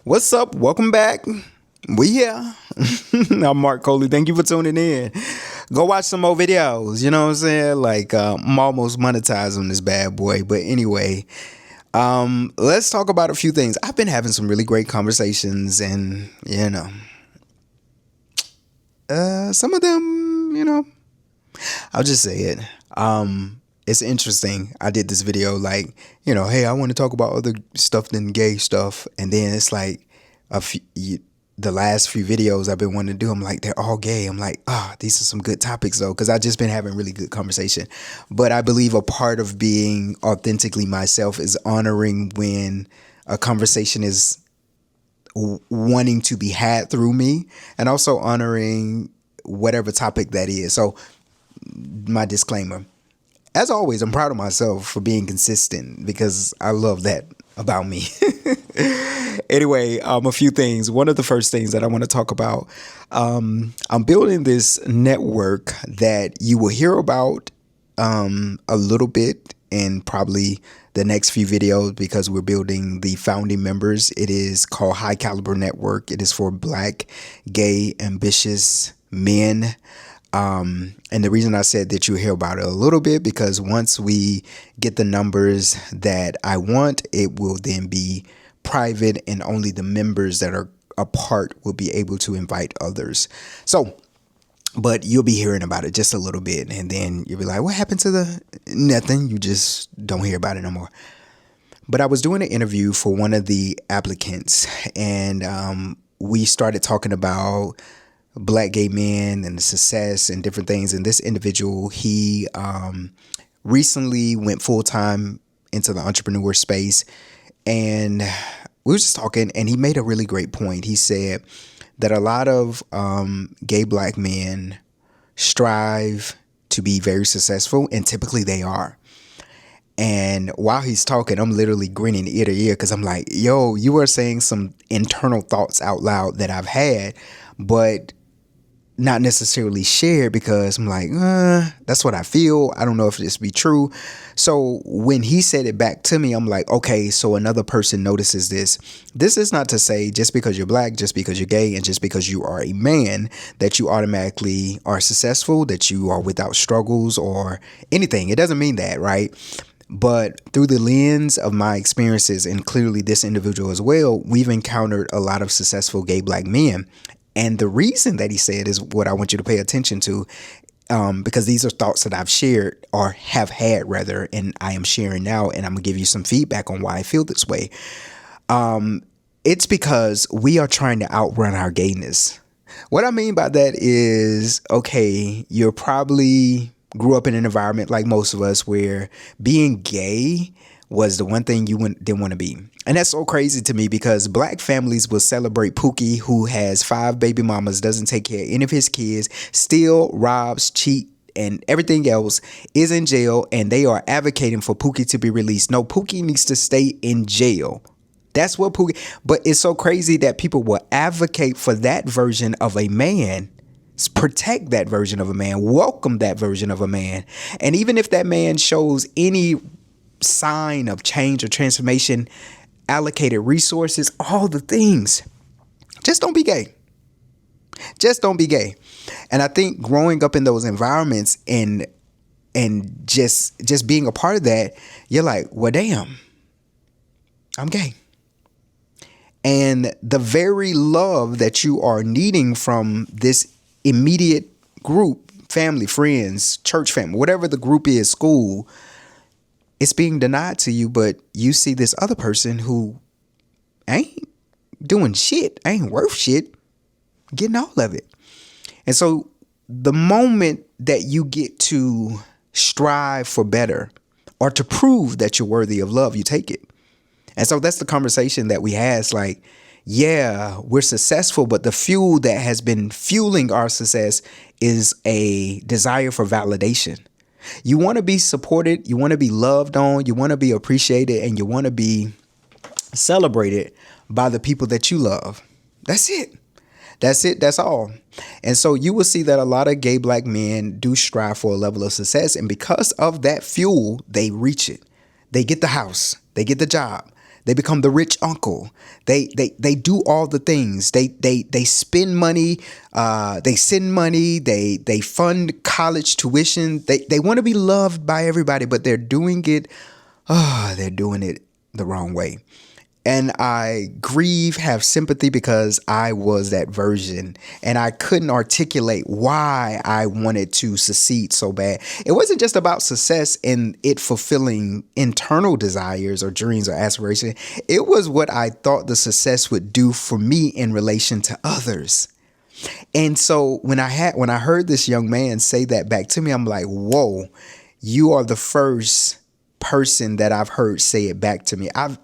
What's up? Welcome back. We here. I'm Marc Coley. Thank you for tuning in. Go watch some more videos. You know what I'm saying? I'm almost monetized on this bad boy. But anyway, let's talk about a few things. I've been having some really great conversations, and some of them, I'll just say it. It's interesting. I did this video hey, I want to talk about other stuff than gay stuff. And then it's like the last few videos I've been wanting to do, I'm like, they're all gay. I'm like, these are some good topics though, because I've just been having really good conversation. But I believe a part of being authentically myself is honoring when a conversation is wanting to be had through me, and also honoring whatever topic that is. So my disclaimer. As always, I'm proud of myself for being consistent because I love that about me. Anyway, a few things. One of the first things that I want to talk about, I'm building this network that you will hear about a little bit in probably the next few videos, because we're building the founding members. It is called High Caliber Network. It is for Black, gay, ambitious men. And the reason I said that you'll hear about it a little bit, because once we get the numbers that I want, it will then be private, and only the members that are a part will be able to invite others. So, but you'll be hearing about it just a little bit, and then you'll be like, what happened to nothing? You just don't hear about it no more. But I was doing an interview for one of the applicants, and we started talking about Black gay men and the success and different things. And this individual, he recently went full-time into the entrepreneur space, and we were just talking, and he made a really great point. He said that a lot of gay Black men strive to be very successful, and typically they are. And while he's talking, I'm literally grinning ear to ear, because I'm like, yo, you are saying some internal thoughts out loud that I've had, but not necessarily shared, because I'm like, that's what I feel. I don't know if this be true. So when he said it back to me, I'm like, okay, so another person notices this. This is not to say just because you're Black, just because you're gay, and just because you are a man, that you automatically are successful, that you are without struggles or anything. It doesn't mean that, right? But through the lens of my experiences, and clearly this individual as well, we've encountered a lot of successful gay Black men. And the reason that he said is what I want you to pay attention to, because these are thoughts that I've shared, or have had rather, and I am sharing now, and I'm gonna give you some feedback on why I feel this way. It's because we are trying to outrun our gayness. What I mean by that is, okay, you're probably grew up in an environment like most of us where being gay was the one thing you didn't want to be. And that's so crazy to me, because Black families will celebrate Pookie, who has 5 baby mamas, doesn't take care of any of his kids, steal, robs, cheat, and everything else, is in jail, and they are advocating for Pookie to be released. No, Pookie needs to stay in jail. That's what Pookie. But it's so crazy that people will advocate for that version of a man, protect that version of a man, welcome that version of a man. And even if that man shows any sign of change or transformation, allocated resources, all the things, just don't be gay. Just don't be gay. And I think growing up in those environments and just being a part of that, you're like, well, damn, I'm gay. And the very love that you are needing from this immediate group, family, friends, church family, whatever the group is, school, it's being denied to you. But you see this other person who ain't doing shit, ain't worth shit, getting all of it. And so the moment that you get to strive for better, or to prove that you're worthy of love, you take it. And so that's the conversation that we had. It's like, yeah, we're successful, but the fuel that has been fueling our success is a desire for validation. You want to be supported, you want to be loved on, you want to be appreciated, and you want to be celebrated by the people that you love. That's it. That's it. That's all. And so you will see that a lot of gay Black men do strive for a level of success. And because of that fuel, they reach it. They get the house. They get the job. They become the rich uncle. They do all the things. They spend money. They send money. They fund college tuition. They want to be loved by everybody, but they're doing it. They're doing it the wrong way. And I grieve, have sympathy because I was that version and I couldn't articulate why I wanted to succeed so bad. It wasn't just about success and it fulfilling internal desires or dreams or aspirations. It was what I thought the success would do for me in relation to others. And so when I heard this young man say that back to me, I'm like, whoa, you are the first person that I've heard say it back to me. I've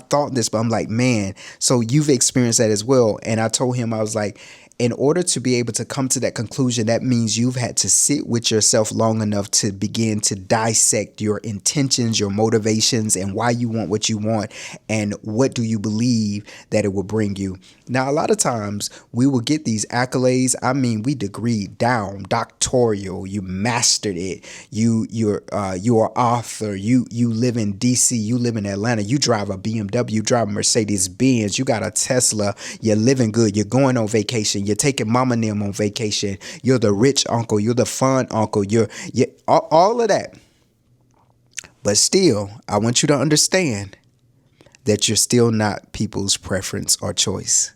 thought this, but I'm like, man, so you've experienced that as well. And I told him, I was like, in order to be able to come to that conclusion, that means you've had to sit with yourself long enough to begin to dissect your intentions, your motivations, and why you want what you want, and what do you believe that it will bring you. Now, a lot of times we will get these accolades. I mean, we degree down, doctoral. You mastered it. You're author. You live in DC. You live in Atlanta. You drive a BMW. You drive a Mercedes Benz. You got a Tesla. You're living good. You're going on vacation. You're taking mama and them on vacation. You're the rich uncle. You're the fun uncle. You're all of that. But still, I want you to understand that you're still not people's preference or choice.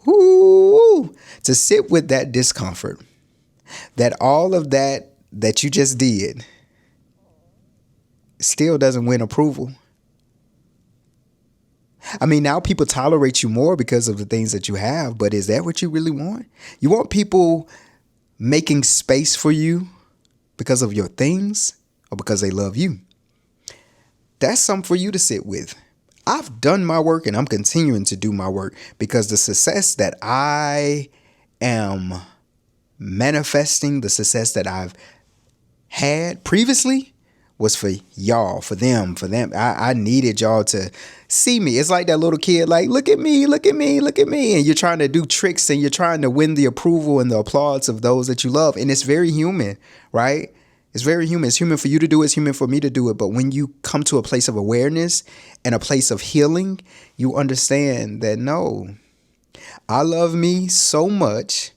Woo! To sit with that discomfort, that all of that you just did still doesn't win approval. I mean, now people tolerate you more because of the things that you have, but is that what you really want? You want people making space for you because of your things or because they love you? That's something for you to sit with. I've done my work and I'm continuing to do my work because the success that I am manifesting, the success that I've had previously was for y'all, for them. I needed y'all to see me. It's like that little kid, like, look at me, look at me, look at me. And you're trying to do tricks and you're trying to win the approval and the applause of those that you love. And it's very human, right? It's very human. It's human for you to do it. It's human for me to do it. But when you come to a place of awareness and a place of healing, you understand that no, I love me so much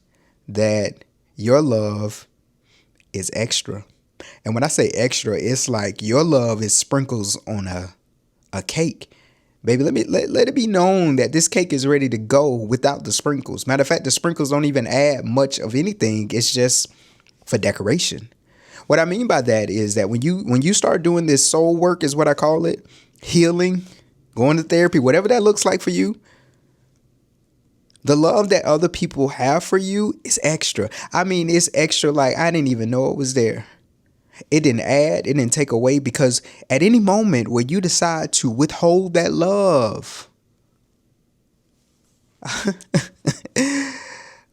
that your love is extra. And when I say extra, it's like your love is sprinkles on a cake. Baby, let it be known that this cake is ready to go without the sprinkles. Matter of fact, the sprinkles don't even add much of anything. It's just for decoration. What I mean by that is that when you start doing this soul work, is what I call it, healing, going to therapy, whatever that looks like for you, the love that other people have for you is extra. I mean, it's extra like I didn't even know it was there. It didn't add, it didn't take away, because at any moment where you decide to withhold that love,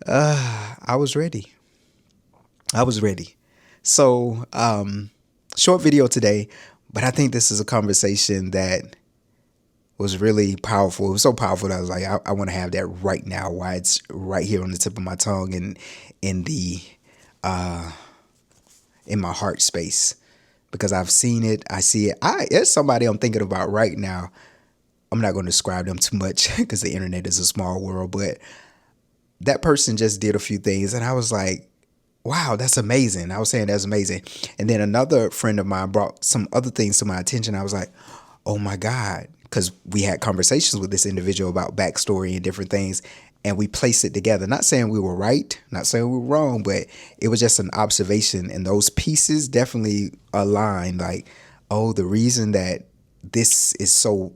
I was ready. So, short video today, but I think this is a conversation that was really powerful. It was so powerful that I was like, I want to have that right now, while it's right here on the tip of my tongue and in my heart space, because I've seen it. I see it. It's somebody I'm thinking about right now. I'm not going to describe them too much because the internet is a small world, but that person just did a few things and I was like, wow, that's amazing. I was saying that's amazing. And then another friend of mine brought some other things to my attention. I was like, oh my God, because we had conversations with this individual about backstory and different things. And we placed it together. Not saying we were right, not saying we were wrong, but it was just an observation. And those pieces definitely aligned. Like, oh, the reason that this is so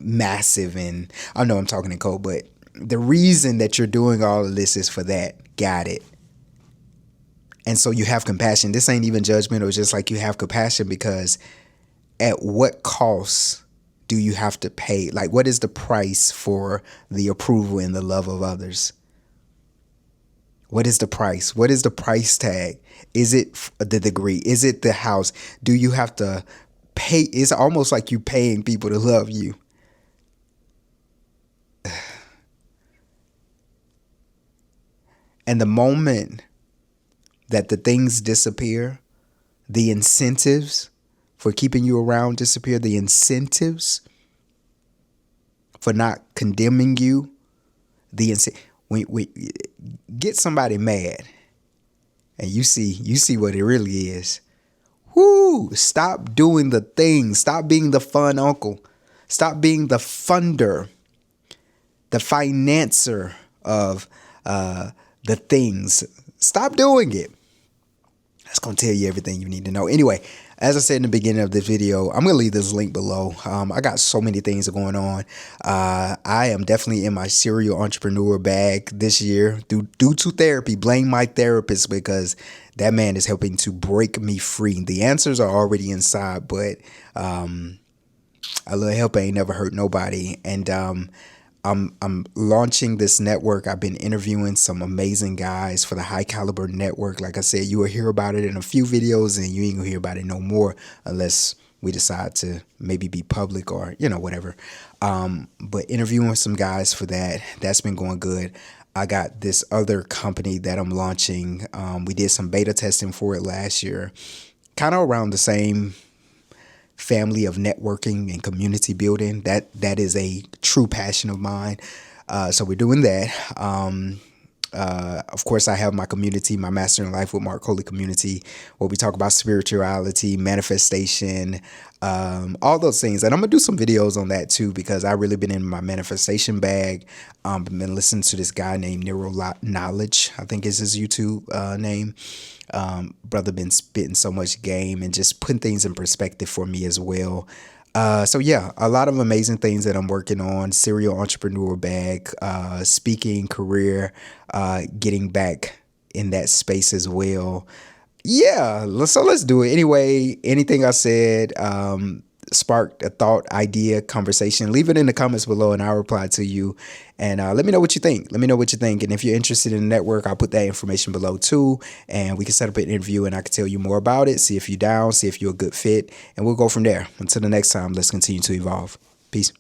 massive, and I know I'm talking in code, but the reason that you're doing all of this is for that. Got it. And so you have compassion. This ain't even judgment. It was just like you have compassion, because at what cost do you have to pay? Like, what is the price for the approval and the love of others? What is the price? What is the price tag? Is it the degree? Is it the house? Do you have to pay? It's almost like you paying people to love you. And the moment that the things disappear, the incentives for keeping you around disappear, the incentives for not condemning you. When get somebody mad, and you see what it really is. Whoo! Stop doing the things. Stop being the fun uncle. Stop being the funder, the financer of the things. Stop doing it. That's going to tell you everything you need to know. Anyway, as I said in the beginning of this video, I'm going to leave this link below. I got so many things going on. I am definitely in my serial entrepreneur bag this year due to therapy. Blame my therapist, because that man is helping to break me free. The answers are already inside, but a little help ain't never hurt nobody. And I'm launching this network. I've been interviewing some amazing guys for the High Caliber Network. Like I said, you will hear about it in a few videos, and you ain't gonna hear about it no more unless we decide to maybe be public or, whatever. But interviewing some guys for that, that's been going good. I got this other company that I'm launching. We did some beta testing for it last year, kind of around the same family of networking and community building. That is a true passion of mine. So we're doing that. Of course, I have my community, my Mastering Life with Marc Coley community, where we talk about spirituality, manifestation, all those things. And I'm gonna do some videos on that too, because I really been in my manifestation bag. I've been listening to this guy named Neuro Knowledge, I think is his YouTube name. Brother been spitting so much game and just putting things in perspective for me as well. So yeah, a lot of amazing things that I'm working on. Serial entrepreneur bag, speaking career, getting back in that space as well. Yeah, so let's do it. Anyway, anything I said sparked a thought, idea, conversation, leave it in the comments below and I'll reply to you. And let me know what you think. Let me know what you think. And if you're interested in the network, I'll put that information below too. And we can set up an interview and I can tell you more about it. See if you're down, see if you're a good fit. And we'll go from there. Until the next time, let's continue to evolve. Peace.